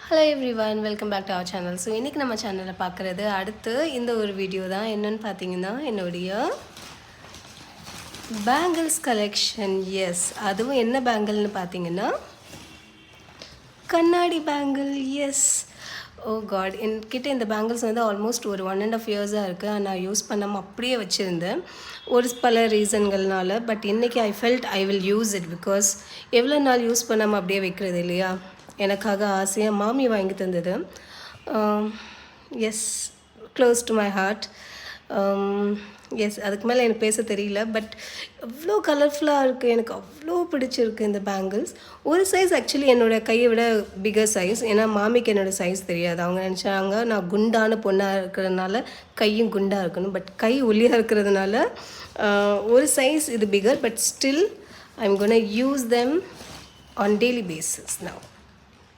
Hello everyone, welcome back to our channel. So இன்றைக்கி நம்ம சேனலில் பார்க்குறது அடுத்து இந்த ஒரு வீடியோ தான். என்னென்னு பார்த்தீங்கன்னா என்னுடைய பேங்கிள்ஸ் கலெக்ஷன். எஸ், அதுவும் என்ன பேங்கிள்னு பார்த்தீங்கன்னா கண்ணாடி பேங்கிள். எஸ், ஓ காட், என்கிட்ட இந்த பேங்கிள்ஸ் வந்து ஆல்மோஸ்ட் ஒரு 1.5 இயர்ஸாக இருக்குது. நான் யூஸ் பண்ணாமல் அப்படியே வச்சுருந்தேன் ஒரு பல ரீசன்கள்னால. பட் இன்றைக்கி I felt I will use it because எவ்வளோ நாள் யூஸ் பண்ணாமல் அப்படியே வைக்கிறது இல்லையா. எனக்காக ஆசையாக மாமி வாங்கி தந்தது. Yes, close to my heart. Yes, அதுக்கு மேலே எனக்கு பேச தெரியல. பட் அவ்வளோ கலர்ஃபுல்லாக இருக்குது, எனக்கு அவ்வளோ பிடிச்சிருக்கு இந்த பேங்கிள்ஸ். ஒரு சைஸ் ஆக்சுவலி என்னோடய கையை விட பிகர் சைஸ். ஏன்னா மாமிக்கு என்னோடய சைஸ் தெரியாது. அவங்க நினச்சாங்க நான் குண்டான பொண்ணாக இருக்கிறதுனால கையும் குண்டாக இருக்கணும். பட் கை ஒல்லியாக இருக்கிறதுனால ஒரு சைஸ் இது bigger. But still I am gonna use them on daily basis now.